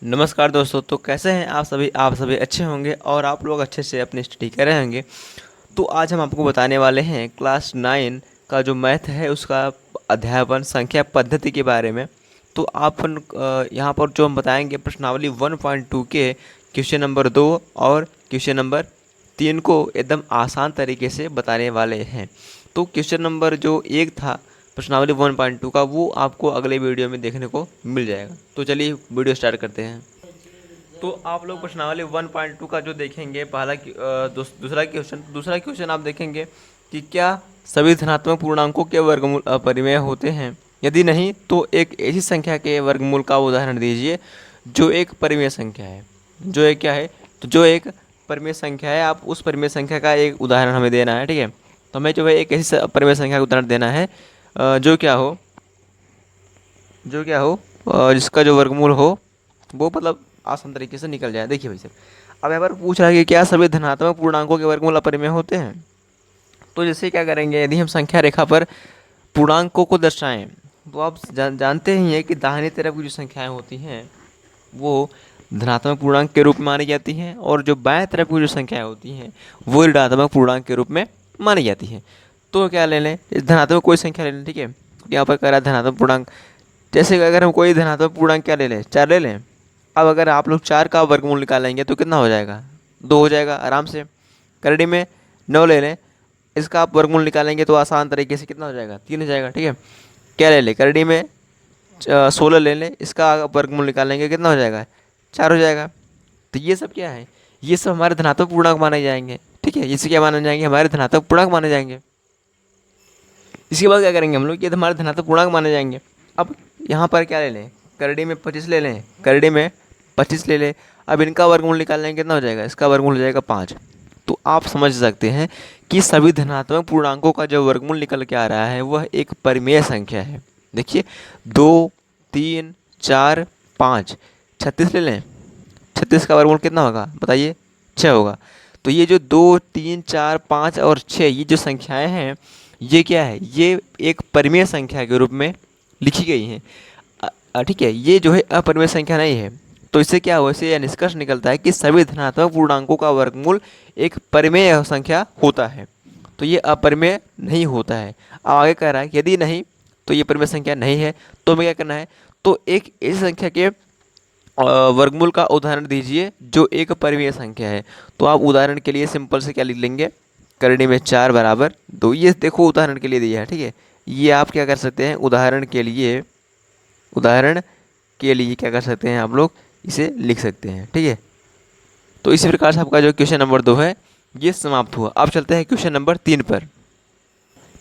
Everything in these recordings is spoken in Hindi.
नमस्कार दोस्तों। तो कैसे हैं आप सभी अच्छे होंगे और आप लोग अच्छे से अपनी स्टडी कर रहे होंगे। तो आज हम आपको बताने वाले हैं क्लास 9 का जो मैथ है उसका अध्यापन संख्या पद्धति के बारे में। तो आप यहाँ पर जो हम बताएंगे प्रश्नावली 1.2 के क्वेश्चन नंबर 2 और क्वेश्चन नंबर 3 को एकदम आसान तरीके से बताने वाले हैं। तो क्वेश्चन नंबर जो 1 था प्रश्नावली 1.2 का, वो आपको अगले वीडियो में देखने को मिल जाएगा। तो चलिए वीडियो स्टार्ट करते हैं। तो आप लोग प्रश्नावली 1.2 का जो देखेंगे दूसरा क्वेश्चन आप देखेंगे कि क्या सभी धनात्मक पूर्णांकों के वर्गमूल अपरिमेय होते हैं। यदि नहीं तो एक ऐसी संख्या के वर्गमूल का उदाहरण दीजिए जो एक परिमेय संख्या है। जो एक क्या है? तो जो एक परिमेय संख्या है, आप उस परिमेय संख्या का एक उदाहरण हमें देना है। ठीक है, तो हमें जो है एक ऐसी परिमेय संख्या का उदाहरण देना है जो क्या हो जिसका जो वर्गमूल हो वो मतलब आसान तरीके से निकल जाए। देखिए भाई साहब, अब यहाँ पर पूछ रहा है कि क्या सभी धनात्मक पूर्णांकों के वर्गमूल अपरिमेय होते हैं। तो जैसे क्या करेंगे, यदि हम संख्या रेखा पर पूर्णांकों को दर्शाएं तो आप जानते ही हैं कि दाहिनी तरफ की जो संख्याएं होती हैं वो धनात्मक पूर्णांक के रूप में मानी जाती हैं, और जो बाएं तरफ की जो संख्याएं होती हैं वो ऋणात्मक पूर्णांक के रूप में मानी जाती हैं। तो क्या ले लें, इस धनात्मक कोई संख्या ले लें। ठीक है, यहाँ पर कह रहा है धनात्मक पूर्णांक। जैसे कि अगर हम कोई धनात्मक पूर्णांक क्या ले लें, 4 ले लें। अब अगर आप लोग 4 का वर्गमूल निकालेंगे तो कितना हो जाएगा? 2 हो जाएगा आराम से। करड़ी में 9 ले लें, इसका आप वर्गमूल निकालेंगे तो आसान तरीके से कितना हो जाएगा? 3 हो जाएगा। ठीक है, क्या ले लें, करड़ी में 16 ले लें, इसका वर्गमूल निकालेंगे कितना हो जाएगा? 4 हो जाएगा। तो ये सब क्या है? ये सब हमारे धनात्मक पूर्णांक माने जाएंगे। ठीक है, इसे क्या माने जाएंगे? हमारे धनात्मक पूर्णांक माने जाएंगे। इसके बाद क्या करेंगे हम लोग, ये हमारे धनात्मक पूर्णांक माने जाएंगे। अब यहाँ पर क्या ले लें, करड़ी में 25 ले लें, करड़ी में 25 ले लें। अब इनका वर्गमूल निकालने कितना हो जाएगा? इसका वर्गमूल हो जाएगा 5। तो आप समझ सकते हैं कि सभी धनात्मक पूर्णांकों का जो वर्गमूल निकल के आ रहा है वह एक परिमेय संख्या है। देखिए, 2, 3, 4, 5, 36 ले लें। 36 का वर्गमूल कितना होगा बताइए? 6 होगा। तो ये जो 2, 3, 4, 5 और 6 ये जो संख्याएं हैं, ये क्या है? ये एक परिमेय संख्या के रूप में लिखी गई हैं। ठीक है, ये जो है अपरिमेय संख्या नहीं है। तो इससे क्या हुआ, इससे यह निष्कर्ष निकलता है कि सभी धनात्मक पूर्णांकों का वर्गमूल एक परिमेय संख्या होता है। तो ये अपरिमेय नहीं होता है। अब आगे कह रहा है कि यदि नहीं तो ये परिमेय संख्या नहीं है, तो हमें क्या करना है? तो एक ऐसी संख्या के वर्गमूल का उदाहरण दीजिए जो एक परिमेय संख्या है। तो आप उदाहरण के लिए सिंपल से क्या लिख लेंगे, करनी में 4 बराबर 2। ये देखो उदाहरण के लिए दिया है। ठीक है, ये आप क्या कर सकते हैं, उदाहरण के लिए क्या कर सकते हैं, आप लोग इसे लिख सकते हैं। ठीक है, तो इसी प्रकार से आपका जो क्वेश्चन नंबर 2 है ये समाप्त हुआ। अब चलते हैं क्वेश्चन नंबर 3 पर।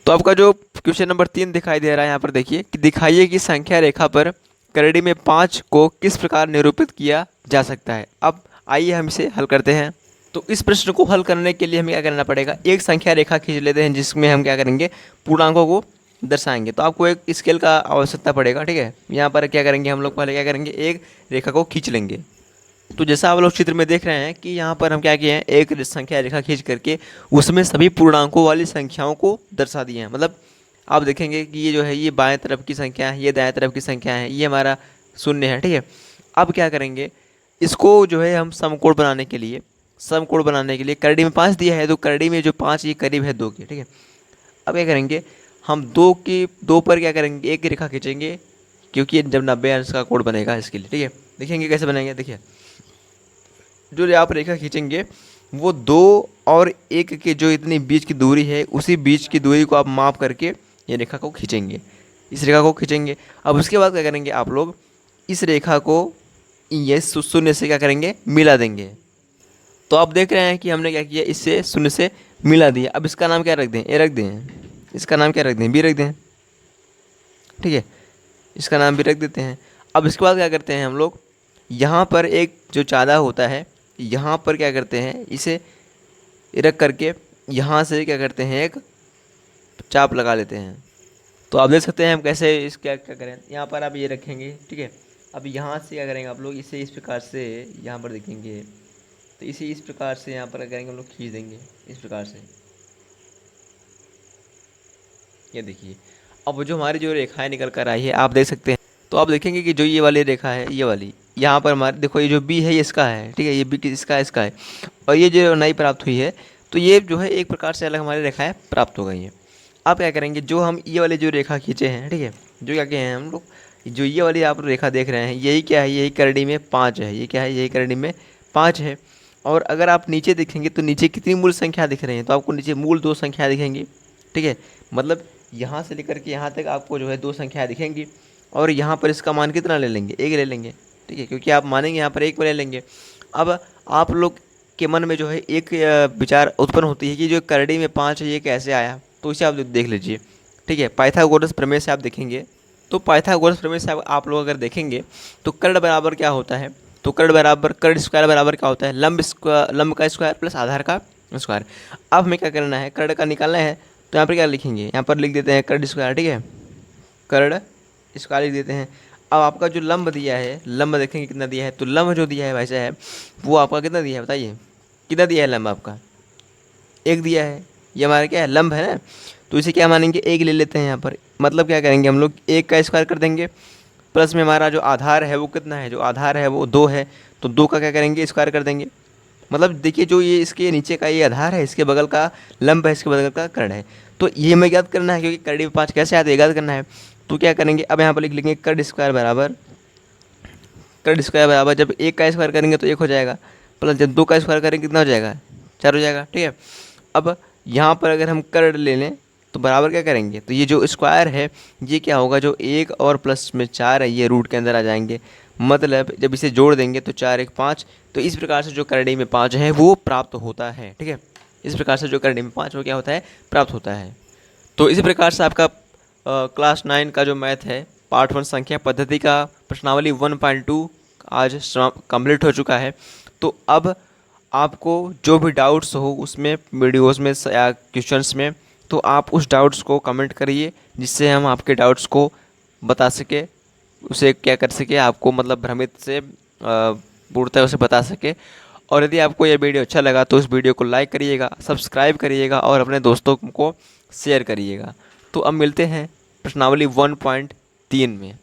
तो आपका जो क्वेश्चन नंबर 3 दिखाई दे रहा है यहाँ पर, देखिए कि दिखाइए कि संख्या रेखा पर करड़ी में 5 को किस प्रकार निरूपित किया जा सकता है। अब आइए हम इसे हल करते हैं। तो इस प्रश्न को हल करने के लिए हमें क्या करना पड़ेगा, एक संख्या रेखा खींच लेते हैं जिसमें हम क्या करेंगे, पूर्णांकों को दर्शाएंगे। तो आपको एक स्केल का आवश्यकता पड़ेगा। ठीक है, यहाँ पर क्या करेंगे हम लोग, पहले क्या करेंगे, एक रेखा को खींच लेंगे। तो जैसा आप लोग चित्र में देख रहे हैं कि यहाँ पर हम क्या किए हैं, एक संख्या रेखा खींच करके उसमें सभी पूर्णांकों वाली संख्याओं को दर्शा दिए हैं। मतलब आप देखेंगे कि ये जो है ये बाएं तरफ की संख्या है, ये दाएं तरफ की संख्या है, ये हमारा शून्य है। ठीक है, अब क्या करेंगे, इसको जो है हम समकोण बनाने के लिए करड़ी में 5 दिया है, तो करड़ी में जो 5 ये करीब है 2 के। ठीक है, अब क्या करेंगे, हम 2 पर क्या करेंगे, एक रेखा खींचेंगे, क्योंकि जब 90 अंश का कोण बनेगा इसके लिए। ठीक है, देखेंगे कैसे बनेंगे। देखिए, जो आप रेखा खींचेंगे वो 2 और 1 के जो इतनी बीच की दूरी है, उसी बीच की दूरी को आप माप करके ये रेखा को खींचेंगे, इस रेखा को खींचेंगे। अब उसके बाद क्या करेंगे, आप लोग इस रेखा को ये शून्य से क्या करेंगे, मिला देंगे। तो आप देख रहे हैं कि हमने क्या किया, इससे शून्य से मिला दिया। अब इसका नाम क्या रख दें, ए रख दें। इसका नाम क्या रख दें, बी रख दें। ठीक है, इसका नाम भी रख देते हैं। अब इसके बाद क्या करते हैं हम लोग, यहाँ पर एक जो चाँदा होता है, यहाँ पर क्या करते हैं, इसे रख करके यहाँ से क्या करते हैं, एक चाप लगा लेते हैं। तो आप देख सकते हैं हम कैसे इस क्या क्या करें, यहाँ पर आप ये रखेंगे। ठीक है, अब यहाँ से क्या करेंगे आप लोग, इसे इस प्रकार से यहाँ पर देखेंगे, तो इसे इस प्रकार से यहाँ पर क्या करेंगे हम लोग, खींच देंगे इस प्रकार से। ये देखिए, अब जो हमारी जो रेखाएं निकल कर आई है आप देख सकते हैं। तो आप देखेंगे कि जो ये वाली रेखा है, ये वाली, यहाँ पर हमारे देखो ये जो बी है ये इसका है, ठीक है, ये बी इसका है, और ये जो नई प्राप्त हुई है तो ये जो है एक प्रकार से अलग हमारी रेखाएं प्राप्त हो गई हैं। अब क्या करेंगे, जो हम ये वाले जो रेखा खींचे हैं, ठीक है, जो क्या कहे हैं हम लोग, जो ये वाली आप रेखा देख रहे हैं यही क्या है, यही करड़ी में 5 है, ये क्या है, यही करड़ी में 5 है। और अगर आप नीचे देखेंगे तो नीचे कितनी मूल संख्या दिख रही है, तो आपको नीचे मूल 2 संख्या दिखेंगी, ठीक है, मतलब यहाँ से लेकर के यहाँ तक आपको जो है 2 संख्या दिखेंगी। और यहाँ पर इसका मान कितना ले लेंगे, 1 ले लेंगे, ठीक है, क्योंकि आप मानेंगे यहाँ पर 1 ले लेंगे। अब आप लोग के मन में जो है एक विचार उत्पन्न होती है कि जो करड़ी में 5 है ये कैसे आया, तो इसे आप देख लीजिए, ठीक है। पाइथागोरस प्रमेय से आप देखेंगे तो पाइथागोरस प्रमेय से आप लोग अगर देखेंगे तो कर्ण बराबर क्या होता है, तो कर्ण स्क्वायर बराबर क्या होता है, लंब का स्क्वायर प्लस आधार का स्क्वायर। अब हमें क्या करना है, कर्ण का निकालना है, तो यहाँ पर क्या लिखेंगे, यहाँ पर लिख देते हैं कर्ण स्क्वायर, ठीक है, कर्ण स्क्वायर लिख देते हैं। अब आपका जो लंब दिया है, लंब देखेंगे कितना दिया है, तो लंब जो दिया है भाई साहब वो आपका कितना दिया है, बताइए कितना दिया है लंब आपका, 1 दिया है, ये हमारा क्या है, लंब है ना, तो इसे क्या मानेंगे, 1 ले लेते हैं यहाँ पर। मतलब क्या करेंगे हम लोग, 1 का स्क्वायर कर देंगे, प्लस में हमारा जो आधार है वो कितना है, जो आधार है वो 2 है, तो 2 का क्या करेंगे, स्क्वायर कर देंगे। मतलब देखिए जो ये इसके नीचे का ये आधार है, इसके बगल का लंब है, इसके बगल का कर्ण है, तो ये हमें याद करना है, क्योंकि करड़ी में 5 कैसे आते हैं याद करना है। तो क्या करेंगे, अब यहाँ पर लिख लेंगे कर्ण स्क्वायर बराबर जब 1 का स्क्वायर करेंगे तो 1 हो जाएगा, प्लस जब 2 का स्क्वायर करेंगे कितना हो जाएगा, 4 हो जाएगा, ठीक है। अब यहाँ पर अगर हम कर्ण ले लें तो बराबर क्या करेंगे, तो ये जो स्क्वायर है ये क्या होगा, जो 1 और प्लस में 4 है ये रूट के अंदर आ जाएंगे, मतलब जब इसे जोड़ देंगे तो 4 1 5। तो इस प्रकार से जो करड़ी में 5 है वो प्राप्त होता है, ठीक है, इस प्रकार से जो करड़ी में 5 वो क्या होता है, प्राप्त होता है। तो इसी प्रकार से आपका क्लास 9 का जो मैथ है पार्ट 1 संख्या पद्धति का प्रश्नावली 1.2 आज कंप्लीट हो चुका है। तो अब आपको जो भी डाउट्स हो उसमें वीडियोस में या क्वेश्चंस में, तो आप उस डाउट्स को कमेंट करिए जिससे हम आपके डाउट्स को बता सके, उसे क्या कर सके, आपको मतलब भ्रमित से पूर्णतः उसे बता सके। और यदि आपको यह वीडियो अच्छा लगा तो इस वीडियो को लाइक करिएगा, सब्सक्राइब करिएगा और अपने दोस्तों को शेयर करिएगा। तो अब मिलते हैं प्रश्नावली 1.3 में।